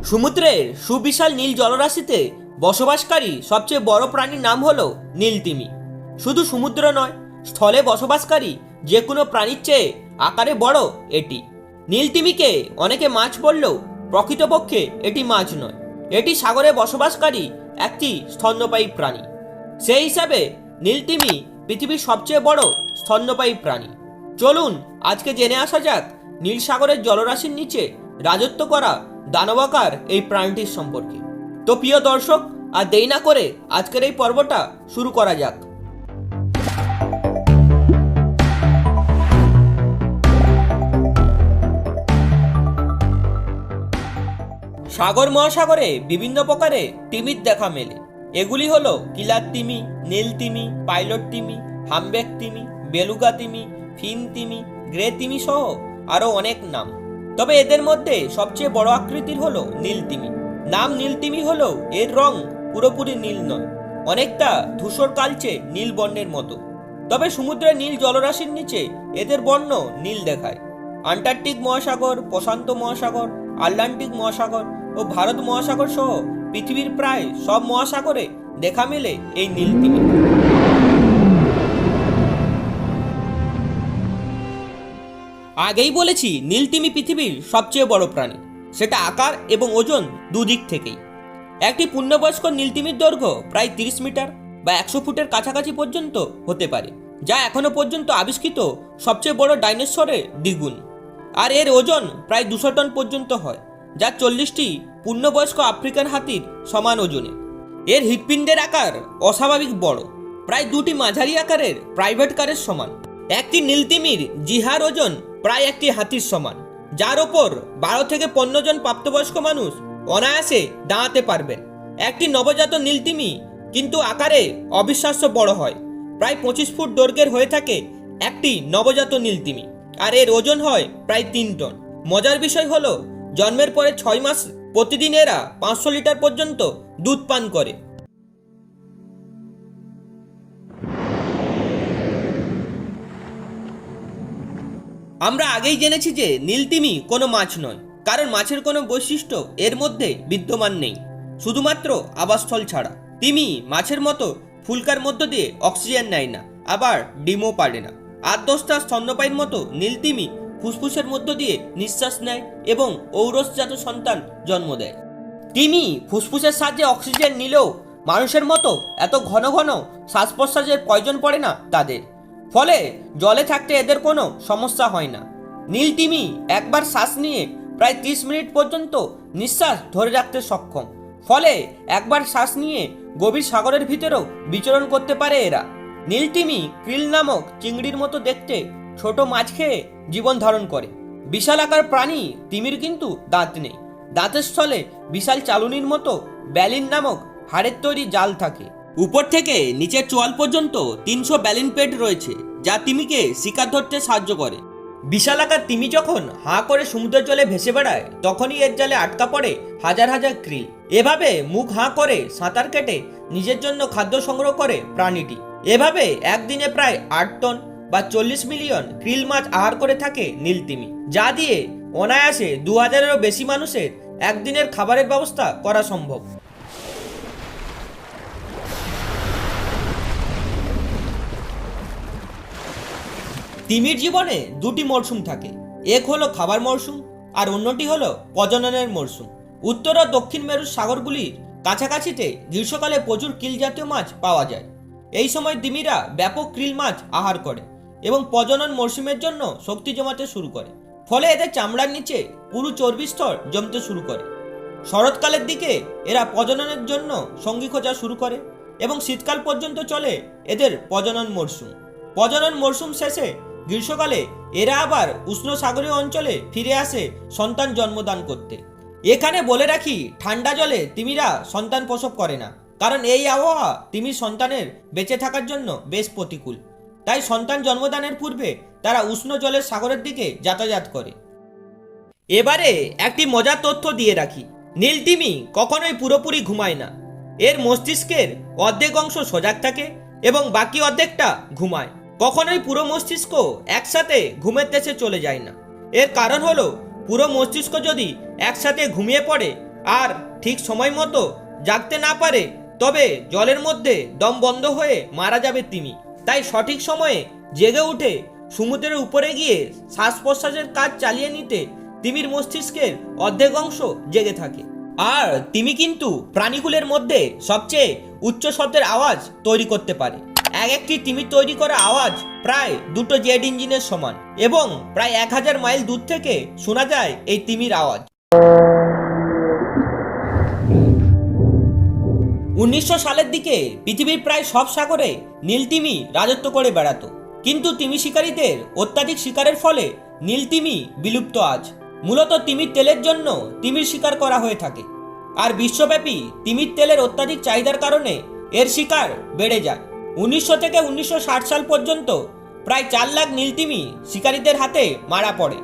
সমুদ্রের সুবিশাল নীল জলরাশিতে বসবাসকারী সবচেয়ে বড় প্রাণীর নাম হলো নীলতিমি। শুধু সমুদ্র নয়, স্থলে বসবাসকারী যে কোনো প্রাণীর চেয়ে আকারে বড় এটি। নীলতিমিকে অনেকে মাছ বললেও প্রকৃতপক্ষে এটি মাছ নয়, এটি সাগরে বসবাসকারী একটি স্তন্যপায়ী প্রাণী। সেই হিসাবে নীলতিমি পৃথিবীর সবচেয়ে বড় স্তন্যপায়ী প্রাণী। চলুন আজকে জেনে আসা যাক নীল সাগরের জলরাশির নিচে রাজত্ব করা দানবাকার এই প্রাণীটির সম্পর্কে। তো প্রিয় দর্শক, আর দেরি না করে আজকের এই পর্বটা শুরু করা যাক। সাগর মহাসাগরে বিভিন্ন প্রকারে তিমির দেখা মেলে। এগুলি হলো কিলার তিমি, নীল তিমি, পাইলট তিমি, হামবেক তিমি, বেলুগা তিমি, ফিন তিমি, গ্রে তিমি সহ আরও অনেক নাম। তবে এদের মধ্যে সবচেয়ে বড় আকৃতির হলো নীল তিমি। নাম নীল তিমি হলেও এর রং পুরোপুরি নীল নয়, অনেকটা ধূসর কালচে নীল বর্ণের মতো। তবে সমুদ্রের নীল জলরাশির নিচে এদের বর্ণ নীল দেখায়। আন্টার্কটিক মহাসাগর, প্রশান্ত মহাসাগর, আটলান্টিক মহাসাগর ও ভারত মহাসাগর সহ পৃথিবীর প্রায় সব মহাসাগরে দেখা মেলে এই নীল তিমি। আগেই বলেছি নীলতিমি পৃথিবীর সবচেয়ে বড় প্রাণী, সেটা আকার এবং ওজন দুদিক থেকেই। একটি পূর্ণবয়স্ক নীলতিমির দৈর্ঘ্য প্রায় 30 মিটার বা 100 ফুটের কাছাকাছি পর্যন্ত হতে পারে, যা এখনো পর্যন্ত আবিষ্কৃত সবচেয়ে বড় ডাইনোসরের দ্বিগুণ। আর এর ওজন প্রায় 200 টন পর্যন্ত হয়, যা 40টি পূর্ণবয়স্ক আফ্রিকান হাতির সমান ওজনের। এর হৃৎপিণ্ডের আকার অস্বাভাবিক বড়, প্রায় 2টি মাঝারি আকারের প্রাইভেট কারের সমান। একটি নীলতিমির জিহার ওজন প্রায় একটি হাতির সমান, যার ওপর 12 থেকে 15 জন প্রাপ্তবয়স্ক মানুষ অনায়াসে দাঁড়াতে পারবেন। একটি নবজাত নীলতিমি কিন্তু আকারে অবিশ্বাস্য বড় হয়, প্রায় 25 ফুট দৈর্ঘ্যের হয়ে থাকে একটি নবজাত নীলতিমি, আর এর ওজন হয় প্রায় 3 টন। মজার বিষয় হলো জন্মের পরে 6 মাস প্রতিদিন এরা 500 লিটার পর্যন্ত দুধ পান করে। আমরা আগেই জেনেছি যে নীলতিমি কোনো মাছ নয়, কারণ মাছের কোনো বৈশিষ্ট্য এর মধ্যে বিদ্যমান নেই, শুধুমাত্র আবাসস্থল ছাড়া। তিমি মাছের মতো ফুলকার মধ্য দিয়ে অক্সিজেন নেয় না, আবার ডিমও পারে না। 8-10টা স্তন্যপায়ীর মতো নীলতিমি ফুসফুসের মধ্য দিয়ে নিঃশ্বাস নেয় এবং ঔরসজাত সন্তান জন্ম দেয়। তিমি ফুসফুসের সাহায্যে অক্সিজেন নিলেও মানুষের মতো এত ঘন ঘন শ্বাস প্রশ্বাসের প্রয়োজন পড়ে না তাদের, ফলে জলে থাকতে এদের কোনো সমস্যা হয় না। নীলতিমি একবার শ্বাস নিয়ে প্রায় 30 মিনিট পর্যন্ত নিঃশ্বাস ধরে রাখতে সক্ষম, ফলে একবার শ্বাস নিয়ে গভীর সাগরের ভিতরেও বিচরণ করতে পারে এরা। নীলতিমি ক্রিল নামক চিংড়ির মতো দেখতে ছোট মাছ খেয়ে জীবন ধারণ করে। বিশাল আকার প্রাণী তিমির কিন্তু দাঁত নেই। দাঁতের স্থলে বিশাল চালুনির মতো ব্যালিন নামক হাড়ের তৈরি জাল থাকে। উপর থেকে নিচের চোয়াল পর্যন্ত 300 ব্যালিন পেড রয়েছে, যা তিমিকে শিকার ধরতে সাহায্য করে। বিশাল আকার তিমি যখন হাঁ করে সমুদ্রের জলে ভেসে বেড়ায়, তখনই এর জালে আটকা পড়ে হাজার হাজার ক্রিল। এভাবে মুখ হাঁ করে সাঁতার কেটে নিজের জন্য খাদ্য সংগ্রহ করে প্রাণীটি। এভাবে একদিনে প্রায় 8 টন বা 40 মিলিয়ন ক্রিল মাছ আহার করে থাকে নীলতিমি, যা দিয়ে অনায়াসে 2000-এরও বেশি মানুষের একদিনের খাবারের ব্যবস্থা করা সম্ভব। তিমির জীবনে 2টি মরশুম থাকে, এক হলো খাবার মরশুম আর অন্যটি হলো প্রজননের মরশুম। উত্তর ও দক্ষিণ মেরুর সাগরগুলির কাছাকাছিতে গ্রীষ্মকালে প্রচুর কিল জাতীয় মাছ পাওয়া যায়। এই সময় তিমিরা ব্যাপক ক্রিল মাছ আহার করে এবং প্রজনন মরশুমের জন্য শক্তি জমাতে শুরু করে, ফলে এদের চামড়ার নিচে পুরু চর্বির স্তর জমতে শুরু করে। শরৎকালের দিকে এরা প্রজননের জন্য সঙ্গী খোঁজা শুরু করে এবং শীতকাল পর্যন্ত চলে এদের প্রজনন মরশুম। প্রজনন মরশুম শেষে গ্রীষ্মকালে এরা আবার উষ্ণ সাগরীয় অঞ্চলে ফিরে আসে সন্তান জন্মদান করতে। এখানে বলে রাখি, ঠান্ডা জলে তিমিরা সন্তান প্রসব করে না, কারণ এই আবহাওয়া তিমির সন্তানের বেঁচে থাকার জন্য বেশ প্রতিকূল। তাই সন্তান জন্মদানের পূর্বে তারা উষ্ণ জলের সাগরের দিকে যাতায়াত করে। এবারে একটি মজার তথ্য দিয়ে রাখি, নীলতিমি কখনোই পুরোপুরি ঘুমায় না। এর মস্তিষ্কের অর্ধেক অংশ সজাগ থাকে এবং বাকি অর্ধেকটা ঘুমায়। কখনোই পুরো মস্তিষ্ক একসাথে ঘুমের দেশে চলে যায় না। এর কারণ হলো পুরো মস্তিষ্ক যদি একসাথে ঘুমিয়ে পড়ে আর ঠিক সময় মতো জাগতে না পারে তবে জলের মধ্যে দম বন্ধ হয়ে মারা যাবে তিমি। তাই সঠিক সময়ে জেগে উঠে সমুদ্রের উপরে গিয়ে শ্বাস প্রশ্বাসের কাজ চালিয়ে নিতে তিমির মস্তিষ্কের অর্ধেক অংশ জেগে থাকে। আর তিমি কিন্তু প্রাণীগুলোর মধ্যে সবচেয়ে উচ্চ শব্দের আওয়াজ তৈরি করতে পারে। একটি তিমির তৈরি করা আওয়াজ প্রায় 2টো জেট ইঞ্জিনের সমান এবং প্রায় 1000 মাইল দূর থেকে শোনা যায় এই তিমির আওয়াজ। 1900 সালের দিকে পৃথিবীর প্রায় সব সাগরে নীল তিমি রাজত্ব করে বেড়াতো, কিন্তু তিমি শিকারীদের অত্যাধিক শিকারের ফলে নীল তিমি বিলুপ্ত আজ। মূলত তিমির তেলের জন্য তিমির শিকার করা হয়ে থাকে, আর বিশ্বব্যাপী তিমির তেলের অত্যাধিক চাহিদার কারণে এর শিকার বেড়ে যায়। 1900 থেকে 1960 সাল পর্যন্ত প্রায় 4 লাখ নীল তিমি শিকারীদের হাতে মারা পড়ে।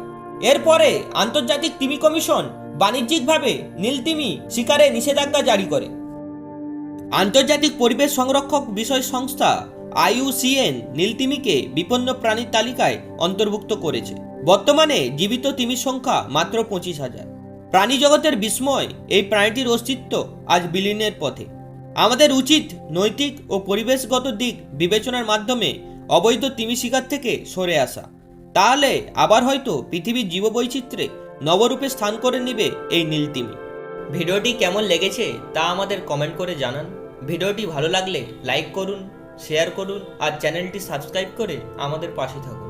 এরপরে আন্তর্জাতিক তিমি কমিশন বাণিজ্যিকভাবে নীল তিমি শিকারে নিষেধাজ্ঞা জারি করে। আন্তর্জাতিক পরিবেশ সংরক্ষক বিষয় সংস্থা IUCN নীলতিমিকে বিপন্ন প্রাণীর তালিকায় অন্তর্ভুক্ত করেছে। বর্তমানে জীবিত তিমির সংখ্যা মাত্র 25,000। প্রাণী জগতের বিস্ময় এই প্রাণীটির অস্তিত্ব আজ বিলীনের পথে। আমাদের উচিত নৈতিক ও পরিবেশগত দিক বিবেচনার মাধ্যমে অবৈধ তিমি শিকার থেকে সরে আসা। তাহলে আবার হয়তো পৃথিবীর জীববৈচিত্র্যে নবরূপে স্থান করে নেবে এই নীলতিমি। ভিডিওটি কেমন লেগেছে তা আমাদের কমেন্ট করে জানান। ভিডিওটি ভালো লাগলে লাইক করুন, শেয়ার করুন আর চ্যানেলটি সাবস্ক্রাইব করে আমাদের পাশে থাকুন।